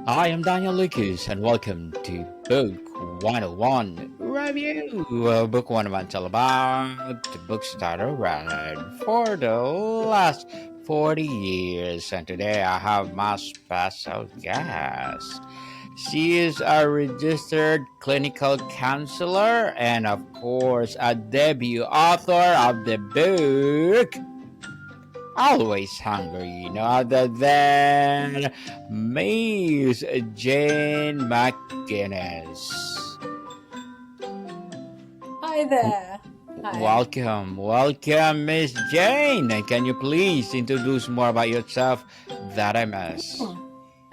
I am Daniel Lucas, and welcome to Book 101 Review. Book 101 is all about the books that I read for the last 40 years. And today I have my special guest. She is a registered clinical counselor and, of course, a debut author of the book Always Hungry, no other than Miss Jane McGuinness. Hi there. Hi. Welcome, Miss Jane. And can you please introduce more about yourself that I missed?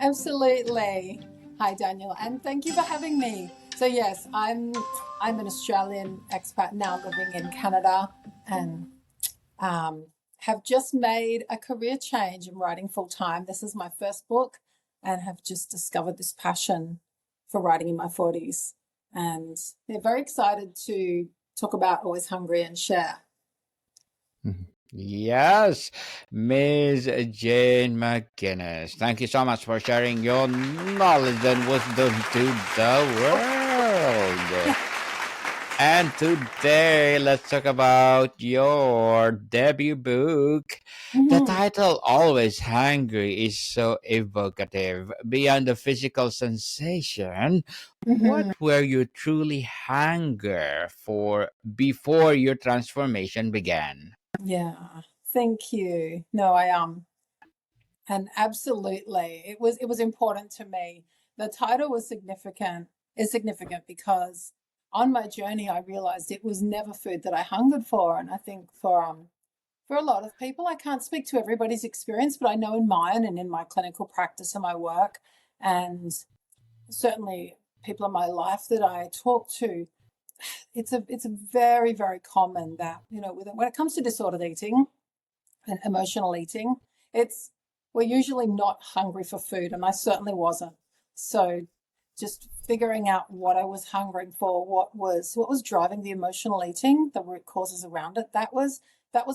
Absolutely. Hi, Daniel, and thank you for having me. So yes, I'm an Australian expat now living in Canada, and have just made a career change in writing full time. This is my first book, and have just discovered this passion for writing in my 40s. And they're very excited to talk about Always Hungry and share. Yes, Miss Jane McGuinness. Thank you so much for sharing your knowledge and wisdom to the world. And today, let's talk about your debut book. The title, Always Hungry, is so evocative. Beyond the physical sensation, what were you truly hunger for before your transformation began? Yeah, thank you. No, and absolutely, it was important to me. The title was significant, is significant because on my journey, I realized it was never food that I hungered for. And I think for a lot of people, I can't speak to everybody's experience, but I know in mine and in my clinical practice and my work, and certainly people in my life that I talk to, it's a very, very common that, when it comes to disordered eating and emotional eating, we're usually not hungry for food, and I certainly wasn't. So just figuring out what I was hungering for, what was driving the emotional eating, the root causes around it, that was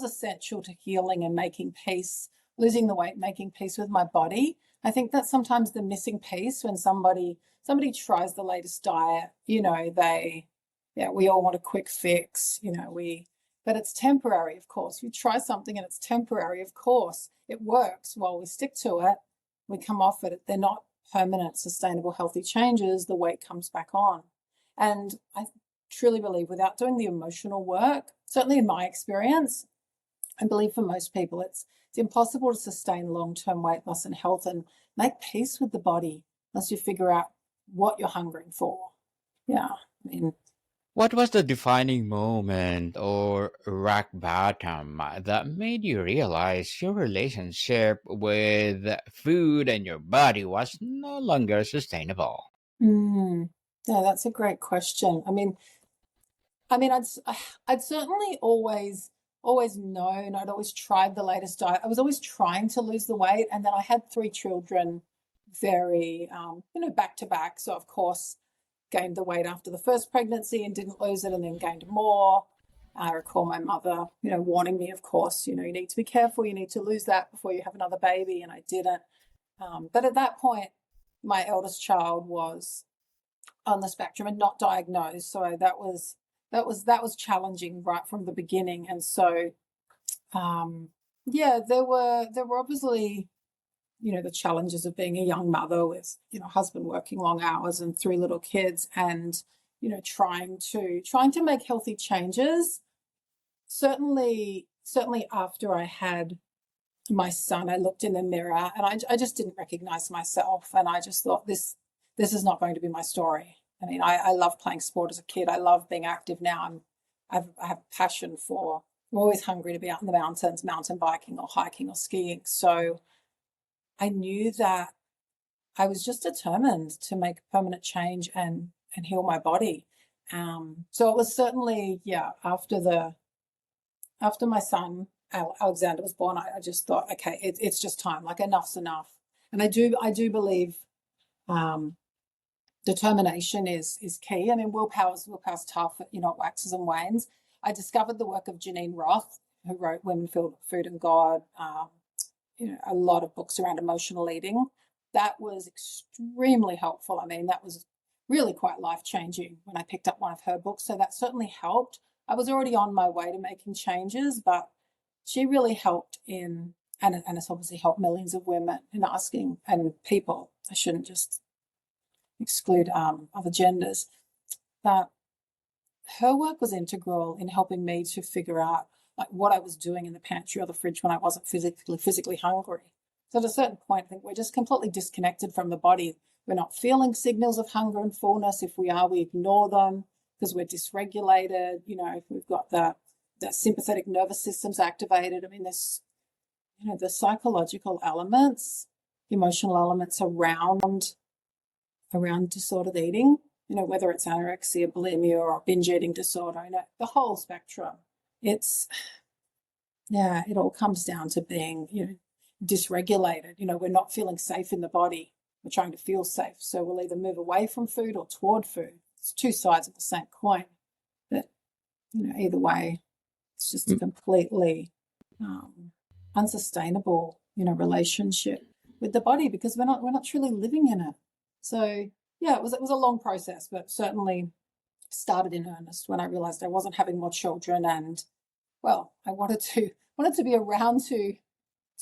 essential to healing and making peace, losing the weight, making peace with my body. I think that's sometimes the missing piece when somebody tries the latest diet, we all want a quick fix, but it's temporary, of course. You try something and it's temporary, of course. It works while we stick to it. We come off it. They're not permanent, sustainable, healthy changes. The weight comes back on. And I truly believe without doing the emotional work, certainly in my experience, I believe for most people, it's impossible to sustain long-term weight loss and health and make peace with the body unless you figure out what you're hungering for. Yeah, What was the defining moment or rock bottom that made you realize your relationship with food and your body was no longer sustainable? Yeah, that's a great question. I'd certainly always known. I'd always tried the latest diet. I was always trying to lose the weight, and then I had 3 children, very back to back. So of course, gained the weight after the first pregnancy and didn't lose it, and then gained more. I recall my mother, warning me, of course, you need to be careful. You need to lose that before you have another baby, and I didn't. But at that point, my eldest child was on the spectrum and not diagnosed, so that was challenging right from the beginning. And so, there were obviously, the challenges of being a young mother with, husband working long hours and 3 little kids, and trying to make healthy changes. Certainly after I had my son, I looked in the mirror and I just didn't recognize myself, and I just thought, this is not going to be my story. I love playing sport as a kid. I love being active now. I have passion for, I'm always hungry to be out in the mountains, mountain biking or hiking or skiing. So I knew that I was just determined to make permanent change and heal my body. So it was certainly, after my son Alexander was born, I just thought, okay, it's just time. Like, enough's enough. And I do believe determination is key. Willpower's tough. It waxes and wanes. I discovered the work of Janine Roth, who wrote Women, Food and God, a lot of books around emotional eating. that was extremely helpful. I mean, that was really quite life-changing when I picked up one of her books. So that certainly helped. I was already on my way to making changes, but she really helped in, and it's obviously helped millions of women in asking, and people, I shouldn't just exclude other genders, but her work was integral in helping me to figure out like what I was doing in the pantry or the fridge when I wasn't physically hungry. So at a certain point, I think we're just completely disconnected from the body. We're not feeling signals of hunger and fullness. If we are, we ignore them because we're dysregulated. You know, if we've got that sympathetic nervous system's activated. I mean, there's, you know, the psychological elements, emotional elements around disordered eating, you know, whether it's anorexia, bulimia, or binge eating disorder, you know, the whole spectrum. It's, yeah, it all comes down to being, you know, dysregulated. You know, we're not feeling safe in the body. We're trying to feel safe. So we'll either move away from food or toward food. It's two sides of the same coin. But, you know, either way, it's just a completely unsustainable, you know, relationship with the body because we're not truly living in it. So yeah, it was a long process, but certainly started in earnest when I realized I wasn't having more children, and well, I wanted to be around to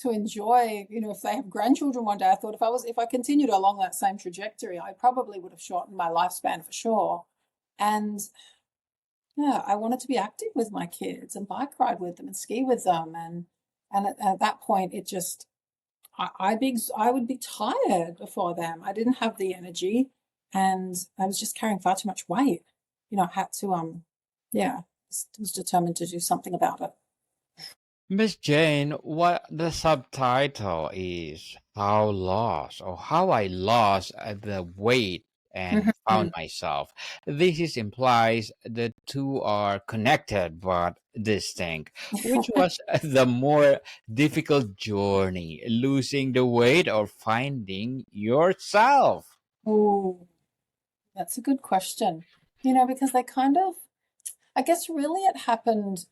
enjoy, you know, if they have grandchildren one day. I thought if I continued along that same trajectory, I probably would have shortened my lifespan for sure. And yeah, I wanted to be active with my kids and bike ride with them and ski with them, and at that point, it just I would be tired before them. I didn't have the energy, and I was just carrying far too much weight. You know, I had to yeah, was determined to do something about it. Miss Jane, what the subtitle is How I Lost the Weight and Found Myself. This implies the two are connected but distinct. Which was the more difficult journey, losing the weight or finding yourself? Oh, that's a good question. You know, because they kind of, I guess really it happened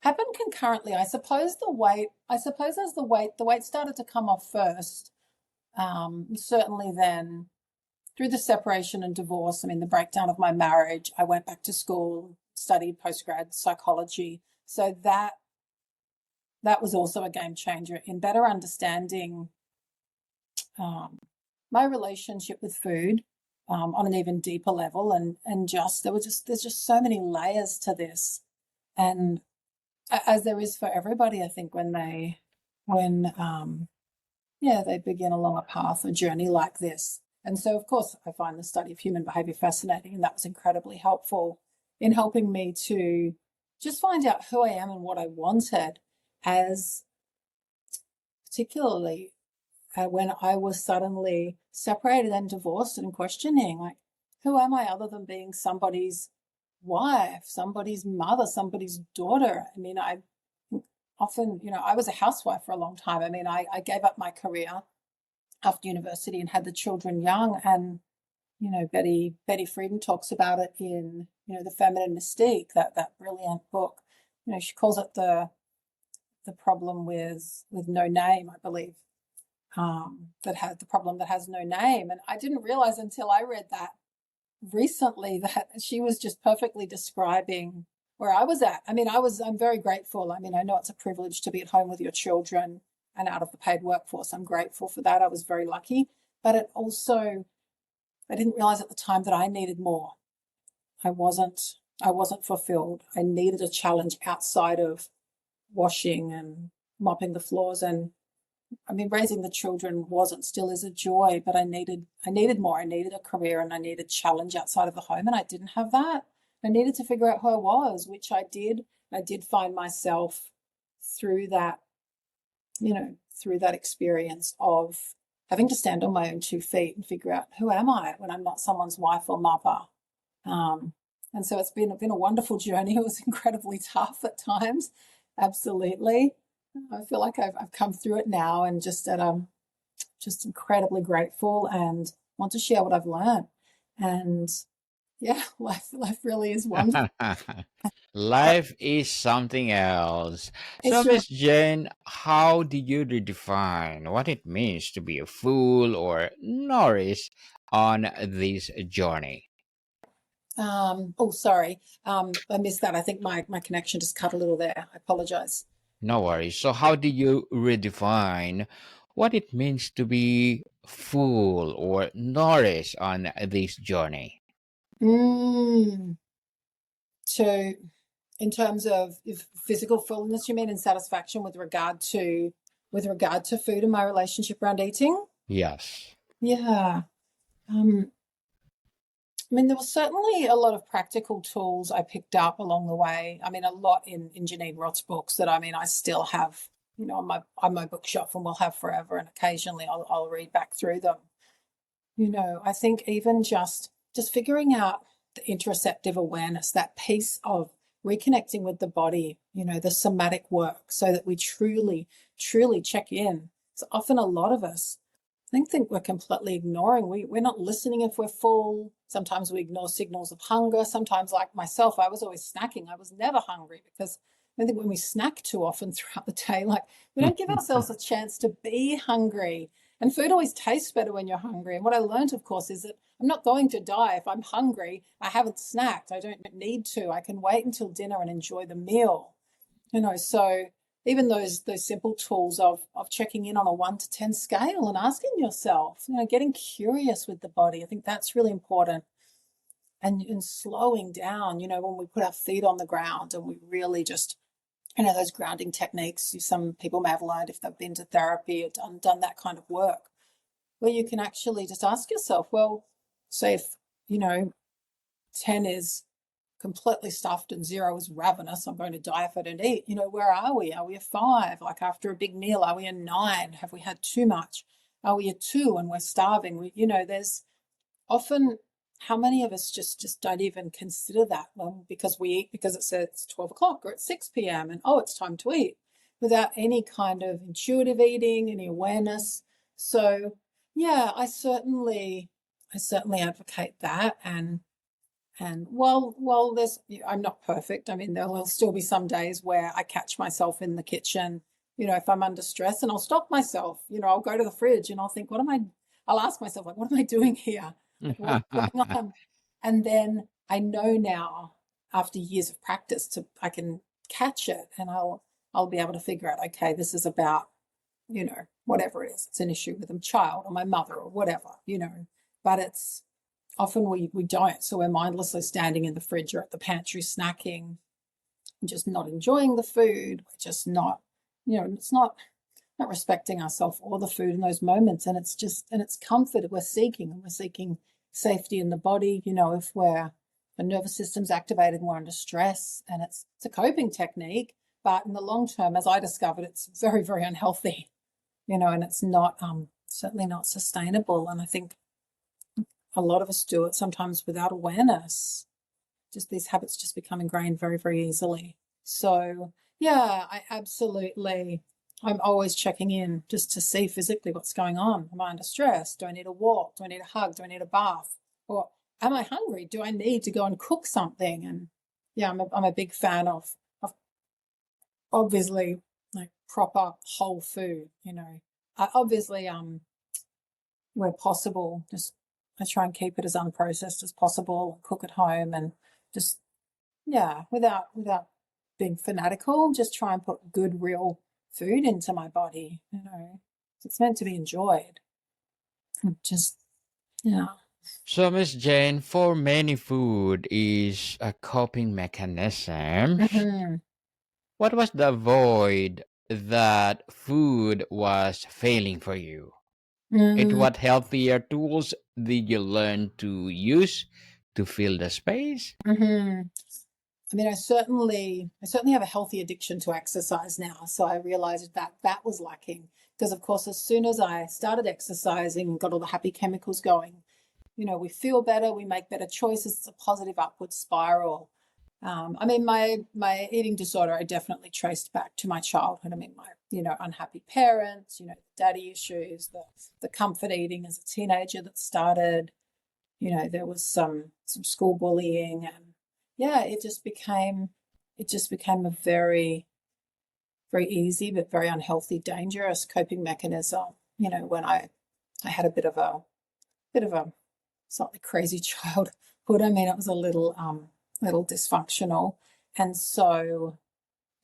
concurrently. I suppose as the weight started to come off first, certainly then through the separation and divorce, I mean, the breakdown of my marriage, I went back to school, studied postgrad psychology. So that was also a game changer in better understanding my relationship with food on an even deeper level. And there's just so many layers to this. And as there is for everybody, I think when they begin along a path, a journey like this. And so, of course, I find the study of human behavior fascinating, and that was incredibly helpful in helping me to just find out who I am and what I wanted, as particularly when I was suddenly separated and divorced and questioning, like, who am I other than being somebody's wife, somebody's mother, somebody's daughter? I mean, I often, you know, I was a housewife for a long time. I mean, I gave up my career after university and had the children young. And, you know, Betty Friedan talks about it in, you know, The Feminine Mystique, that brilliant book. You know, she calls it the problem with no name, I believe. The problem that has no name. And I didn't realize until I read that recently that she was just perfectly describing where I was at. I mean, I'm very grateful. I mean, I know it's a privilege to be at home with your children and out of the paid workforce. I'm grateful for that. I was very lucky, but it also, I didn't realize at the time that I needed more. I wasn't fulfilled. I needed a challenge outside of washing and mopping the floors. And I mean, raising the children still is a joy, but I needed more. I needed a career and I needed challenge outside of the home, and I didn't have that. I needed to figure out who I was, which I did. I did find myself through that, you know, through that experience of having to stand on my own 2 feet and figure out who am I when I'm not someone's wife or mother. And so it's been a wonderful journey. It was incredibly tough at times, absolutely. I feel like I've come through it now, and just incredibly grateful and want to share what I've learned. And yeah, life really is wonderful. Life is something else. So, It's your Miss Jane, how do you redefine what it means to be a fool or nourished on this journey? oh, sorry. I missed that. I think my connection just cut a little there. I apologize. No worries. So, how do you redefine what it means to be full or nourished on this journey? Mm, so in terms of physical fullness, you mean, and satisfaction with regard to food and my relationship around eating? Yes. Yeah. Um, I mean, there was certainly a lot of practical tools I picked up along the way. I mean, a lot in Janine Roth's books that I still have, on my bookshelf and will have forever. And occasionally I'll read back through them. I think even just figuring out the interoceptive awareness, that piece of reconnecting with the body, the somatic work, so that we truly, truly check in. So often a lot of us think we're completely ignoring. We're not listening if we're full. Sometimes we ignore signals of hunger. Sometimes, like myself, I was always snacking. I was never hungry because I think when we snack too often throughout the day, like we don't give ourselves a chance to be hungry. And food always tastes better when you're hungry. And what I learned, of course, is that I'm not going to die if I'm hungry. I haven't snacked. I don't need to. I can wait until dinner and enjoy the meal. So even those simple tools of checking in on a 1 to 10 scale and asking yourself, getting curious with the body. I think that's really important. And slowing down, when we put our feet on the ground and we really just, those grounding techniques some people may have learned if they've been to therapy or done that kind of work, where you can actually just ask yourself, well, say if, 10 is completely stuffed and 0 is ravenous, I'm going to die if I don't eat. Where are we? Are we a 5? Like after a big meal, are we a 9? Have we had too much? Are we a 2 and we're starving? There's often, how many of us just don't even consider that? Well, because we eat because it says it's 12 o'clock or it's 6 p.m. and it's time to eat, without any kind of intuitive eating, any awareness. So yeah, I certainly advocate that. And while I'm not perfect. I mean, there will still be some days where I catch myself in the kitchen, if I'm under stress, and I'll stop myself. I'll go to the fridge and I'll think, I'll ask myself, like, what am I doing here? Like, what's going on? And then I know now, after years of practice, I can catch it, and I'll be able to figure out, okay, this is about, whatever it is. It's an issue with a child or my mother or whatever, but it's often we don't. So we're mindlessly standing in the fridge or at the pantry snacking, just not enjoying the food. We're just not, it's not respecting ourselves or the food in those moments. And it's comfort we're seeking, and we're seeking safety in the body. If the nervous system's activated and we're under stress, and it's a coping technique, but in the long term, as I discovered, it's very, very unhealthy, and it's not, certainly not sustainable. And I think a lot of us do it sometimes without awareness. Just these habits just become ingrained very, very easily. So yeah, I'm always checking in just to see physically what's going on. Am I under stress? Do I need a walk? Do I need a hug? Do I need a bath? Or am I hungry? Do I need to go and cook something? And yeah, I'm a big fan of obviously like proper whole food, obviously, where possible, just I try and keep it as unprocessed as possible, cook at home, and just, yeah, without being fanatical, just try and put good, real food into my body. It's meant to be enjoyed. Just, yeah. So, Miss Jane, for many, food is a coping mechanism. Mm-hmm. What was the void that food was failing for you? And Mm-hmm. what healthier tools did you learn to use to fill the space? Mm-hmm. I mean, I certainly have a healthy addiction to exercise now. So I realized that was lacking, because of course, as soon as I started exercising and got all the happy chemicals going, we feel better, we make better choices. It's a positive upward spiral. I mean, my eating disorder, I definitely traced back to my childhood. I mean, my, unhappy parents, daddy issues, the comfort eating as a teenager that started, there was some school bullying, and yeah, it just became it just became a very, very easy but very unhealthy, dangerous coping mechanism. When I had a bit of a slightly crazy childhood. I mean, it was a little dysfunctional, and so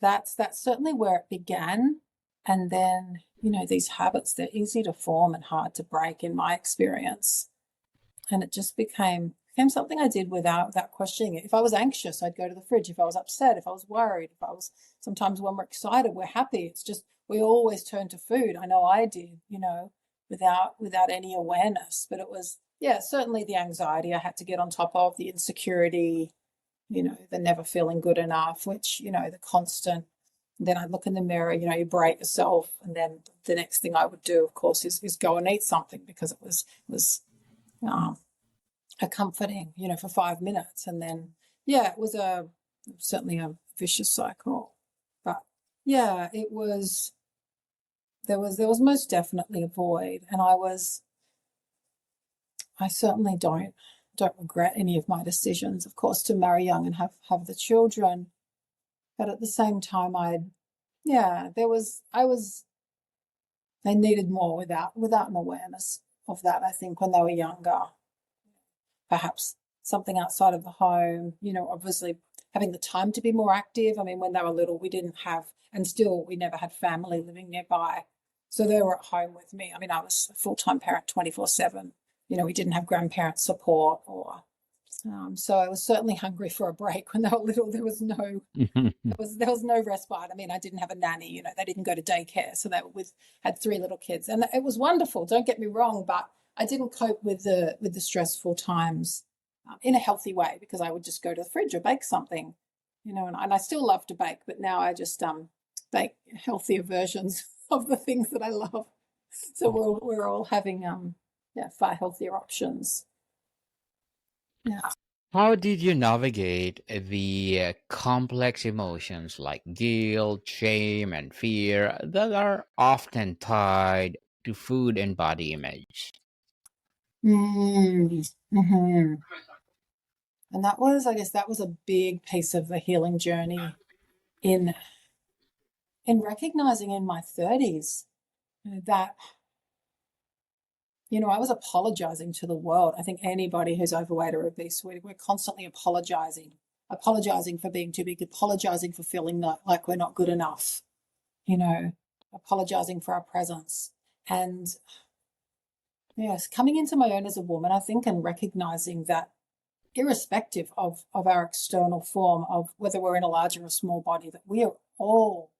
that's certainly where it began. And then these habits, they're easy to form and hard to break in my experience. And it just became something I did without questioning it. If I was anxious, I'd go to the fridge. If I was upset, if I was worried, sometimes when we're excited, we're happy. It's just we always turn to food. I know I did, without any awareness. But it was, certainly the anxiety I had to get on top of, the insecurity, the never feeling good enough, which, the constant. Then I'd look in the mirror, you berate yourself, and then the next thing I would do, of course, is go and eat something, because it was a comforting, for 5 minutes. And then, it was certainly a vicious cycle. But it was, there was most definitely a void. And I certainly don't regret any of my decisions, of course, to marry young and have the children. But at the same time, I needed more without an awareness of that, I think, when they were younger. Perhaps something outside of the home, obviously having the time to be more active. I mean, when they were little, we didn't have, and still we never had family living nearby. So they were at home with me. I mean, I was a full-time parent 24/7. We didn't have grandparent support, or so I was certainly hungry for a break when they were little. There was no respite. I mean, I didn't have a nanny. They didn't go to daycare, so they had 3 little kids, and it was wonderful. Don't get me wrong, but I didn't cope with the stressful times in a healthy way, because I would just go to the fridge or bake something, and I still love to bake, but now I just bake healthier versions of the things that I love. So we're all having far healthier options. Yeah. How did you navigate the complex emotions like guilt, shame, and fear that are often tied to food and body image? Mm-hmm. And I guess that was a big piece of the healing journey in recognizing in my 30s that, I was apologizing to the world. I think anybody who's overweight or obese, we're constantly apologizing for being too big, apologizing for feeling like we're not good enough, apologizing for our presence. And yes, coming into my own as a woman, I think, and recognizing that irrespective of our external form, of whether we're in a large or a small body, that we are all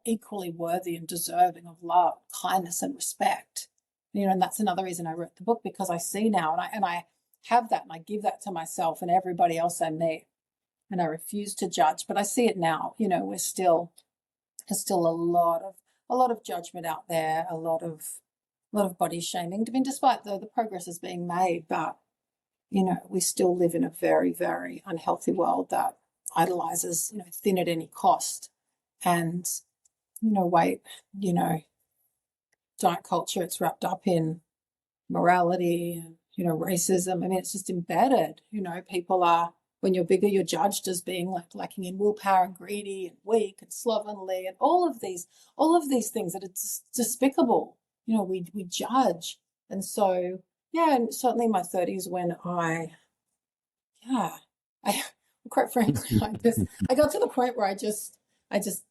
equally worthy and deserving of love, kindness, and respect. And that's another reason I wrote the book, because I see now, and I have that, and I give that to myself and everybody else I meet, and I refuse to judge. But I see it now. There's still a lot of judgment out there, a lot of body shaming. I mean, despite the progress is being made, but we still live in a very, very unhealthy world that idolizes, thin at any cost. And, weight, diet culture, it's wrapped up in morality and, racism. I mean, it's just embedded. People are, when you're bigger, you're judged as being lacking in willpower and greedy and weak and slovenly, and all of these things that are despicable. We judge. And so, and certainly in my 30s, when I quite frankly, I got to the point where I just,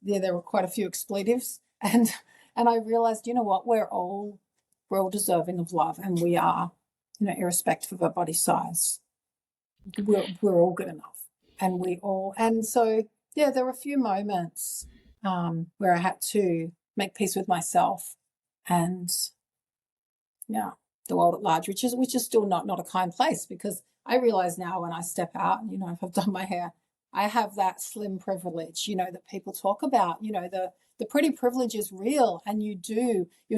there were quite a few expletives, and I realized, what, we're all deserving of love, and we are, irrespective of our body size, we're all good enough, and so there were a few moments where I had to make peace with myself and the world at large, which is still not a kind place, because I realize now when I step out, if I've done my hair, I have that slim privilege, that people talk about, the pretty privilege is real, and you're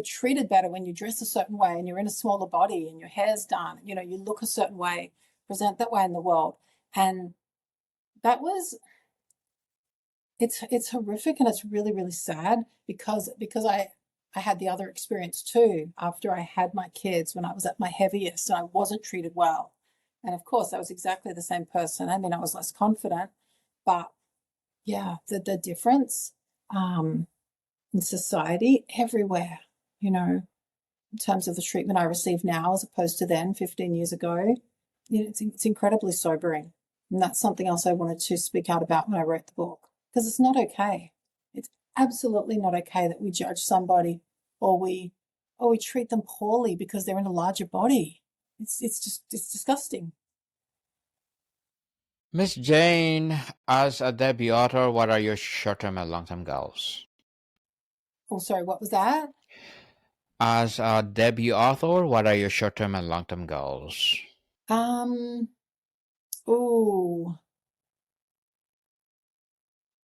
treated better when you dress a certain way and you're in a smaller body and your hair's done, you look a certain way, present that way in the world. And that was, it's horrific, and it's really, really sad, because I had the other experience too, after I had my kids, when I was at my heaviest and I wasn't treated well. And of course, I was exactly the same person. I mean, I was less confident, but the difference in society everywhere, you know, in terms of the treatment I receive now as opposed to then 15 years ago. You know, it's incredibly sobering. And that's something else I wanted to speak out about when I wrote the book, because it's not okay. It's absolutely not okay that we judge somebody or we treat them poorly because they're in a larger body. It's disgusting. Miss Jane, as a debut author, what are your short-term and long-term goals? Oh, sorry, what was that? As a debut author, what are your short-term and long-term goals? Oh,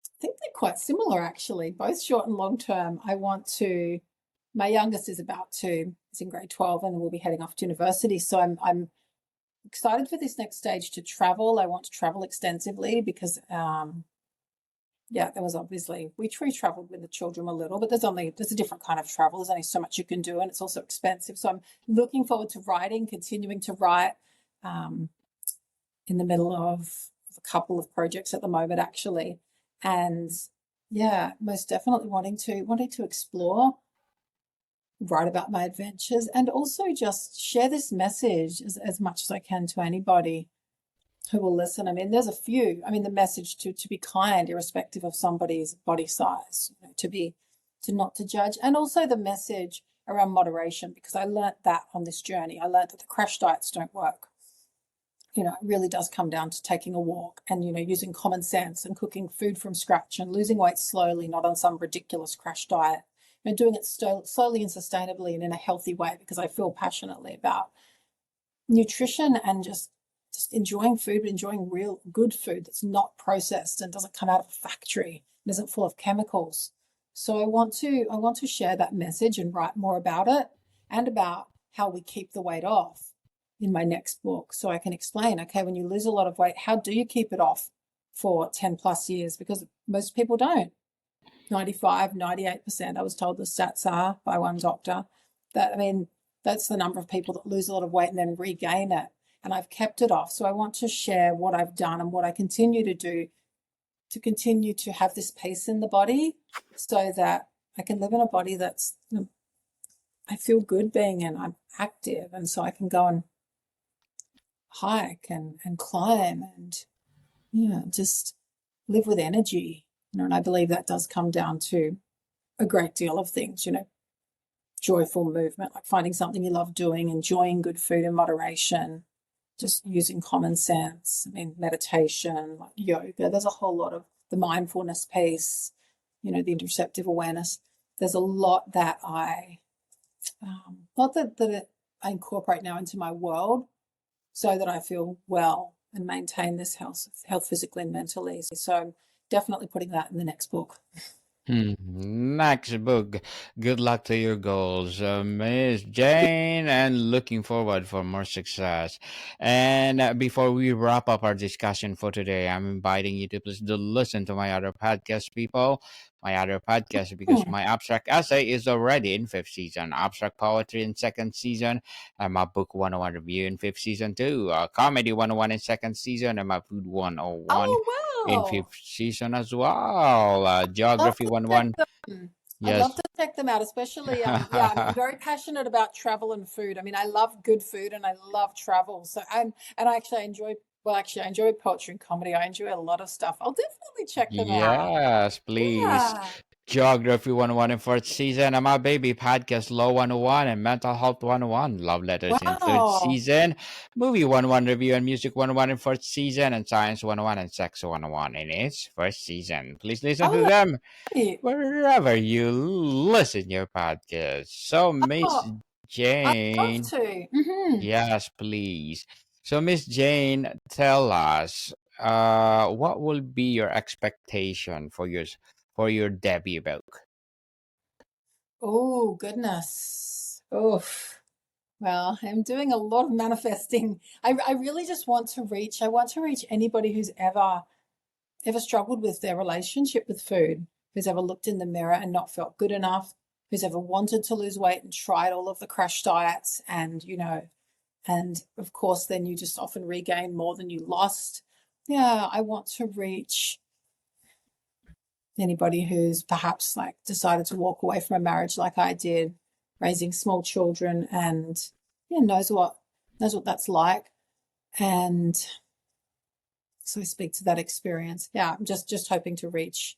I think they're quite similar actually, both short and long term. My youngest is is in grade 12 and will be heading off to university. So I'm excited for this next stage to travel. I want to travel extensively because, there was obviously, we traveled with the children a little, but there's a different kind of travel. There's only so much you can do and it's also expensive. So I'm looking forward to writing, continuing to write, in the middle of a couple of projects at the moment, actually. And most definitely wanting to explore, write about my adventures, and also just share this message as much as I can to anybody who will listen. I mean, there's a few. I mean, the message to be kind, irrespective of somebody's body size, you know, to not to judge, and also the message around moderation, because I learnt that on this journey. I learnt that the crash diets don't work. You know, it really does come down to taking a walk and, you know, using common sense and cooking food from scratch and losing weight slowly, not on some ridiculous crash diet, and doing it slowly and sustainably and in a healthy way, because I feel passionately about nutrition and just enjoying food, but enjoying real good food that's not processed and doesn't come out of a factory and isn't full of chemicals. So I want to share that message and write more about it and about how we keep the weight off in my next book, so I can explain, okay, when you lose a lot of weight, how do you keep it off for 10 plus years? Because most people don't. 95, 98%, I was told the stats are by one doctor. That, I mean, that's the number of people that lose a lot of weight and then regain it. And I've kept it off. So I want to share what I've done and what I continue to do to continue to have this peace in the body, so that I can live in a body that's, you know, I feel good being in. I'm active, and so I can go and hike and climb and, you know, just live with energy. You know, and I believe that does come down to a great deal of things, you know, joyful movement, like finding something you love doing, enjoying good food in moderation, just using common sense. I mean, meditation, like yoga, there's a whole lot of the mindfulness piece, you know, the interoceptive awareness. There's a lot that I I incorporate now into my world, so that I feel well and maintain this health physically and mentally. So I'm definitely putting that in the next book. Next book. Good luck to your goals, Miss Jane, and looking forward for more success. And before we wrap up our discussion for today, I'm inviting you to please do listen to my other podcast, people. My other podcast, because Hmm. my abstract essay is already in fifth season, abstract poetry in second season, and my book 101 review in fifth season too, comedy 101 in second season, and my food 101 Oh, in wow. fifth season as well. Love Geography to check 101. them. I'd love Yes. to check them out, especially I'm very passionate about travel and food. I mean, I love good food and I love travel. So I enjoy poetry and comedy. I enjoy a lot of stuff. I'll definitely check them out. Yes, please. Yeah. Geography 101 in fourth season, and my baby podcast Law 101 and Mental Health 101. Love Letters in third Wow. season. Movie 101 review and music 101 in fourth season, and Science 101 and Sex 101 in its first season. Please listen to Oh, them that's great. wherever you listen your podcast. So, Miss Oh, I'd love Jane. to. Yes, please. So, Miss Jane, tell us, what will be your expectation for your debut book? Oh, goodness. Oh, well, I'm doing a lot of manifesting. I really just I want to reach anybody who's ever struggled with their relationship with food, who's ever looked in the mirror and not felt good enough, who's ever wanted to lose weight and tried all of the crash diets, and, you know, and of course then you just often regain more than you lost. Yeah, I want to reach anybody who's perhaps like decided to walk away from a marriage like I did, raising small children, and knows what that's like. And so I speak to that experience. Yeah, I'm just hoping to reach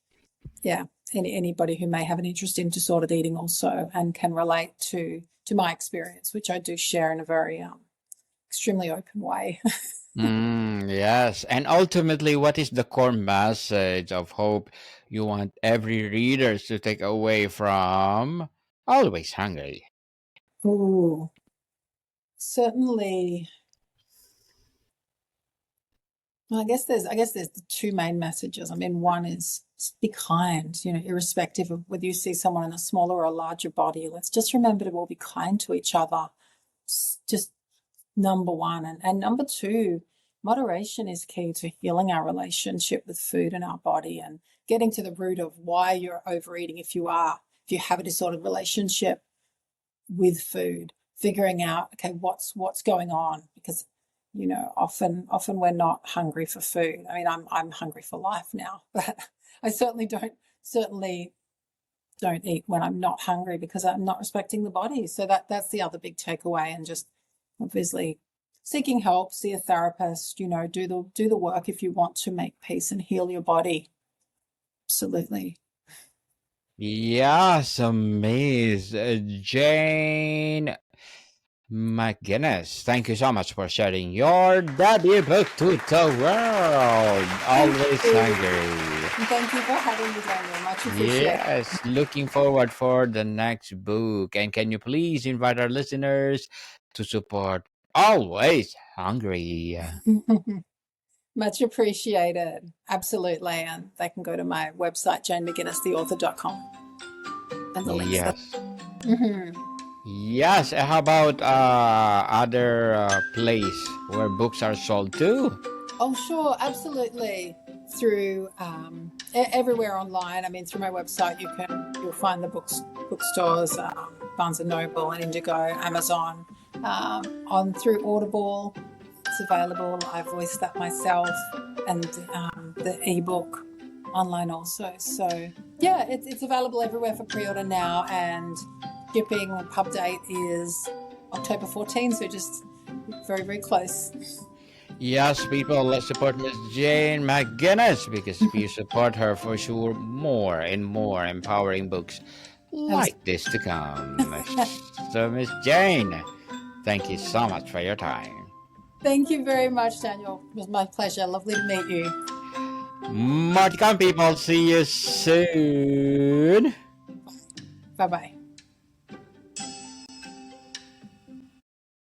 anybody who may have an interest in disordered eating also and can relate to my experience, which I do share in a very extremely open way. Yes. And ultimately, what is the core message of hope you want every reader to take away from Always Hungry? Ooh, certainly. Well, I guess there's the two main messages. I mean, one is be kind, irrespective of whether you see someone in a smaller or a larger body. Let's just remember to all be kind to each other. Just number one. And number two, moderation is key to healing our relationship with food and our body and getting to the root of why you're overeating if you have a disordered relationship with food, figuring out, okay, what's going on, because often we're not hungry for food. I mean, I'm hungry for life now, but I certainly don't eat when I'm not hungry because I'm not respecting the body. So that's the other big takeaway. And just obviously seeking help, see a therapist, do the work if you want to make peace and heal your body. Absolutely. Yes, amazing. Jane McGuinness, thank you so much for sharing your debut book to the world. Always Hungry. Thank you for having me, Daniel. Much appreciated. Yes, looking forward for the next book. And can you please invite our listeners to support Always Hungry? Much appreciated. Absolutely. And they can go to my website, janemcguinnesstheauthor.com. And the links. Yes. Mm-hmm. Yes. How about other place where books are sold too? Oh, sure. Absolutely. Through everywhere online. I mean, through my website, you'll find the bookstores, Barnes and Noble and Indigo, Amazon, through Audible. It's available. I voiced that myself, and the ebook online also. So yeah, it's available everywhere for pre-order now, and shipping pub date is October 14, so just very, very close. Yes, people, let's support Miss Jane McGuinness, because if you support her, for sure, more and more empowering books like this to come. So, Miss Jane, thank you so much for your time. Thank you very much, Daniel. It was my pleasure. Lovely to meet you. More to come, people. See you soon. Bye-bye.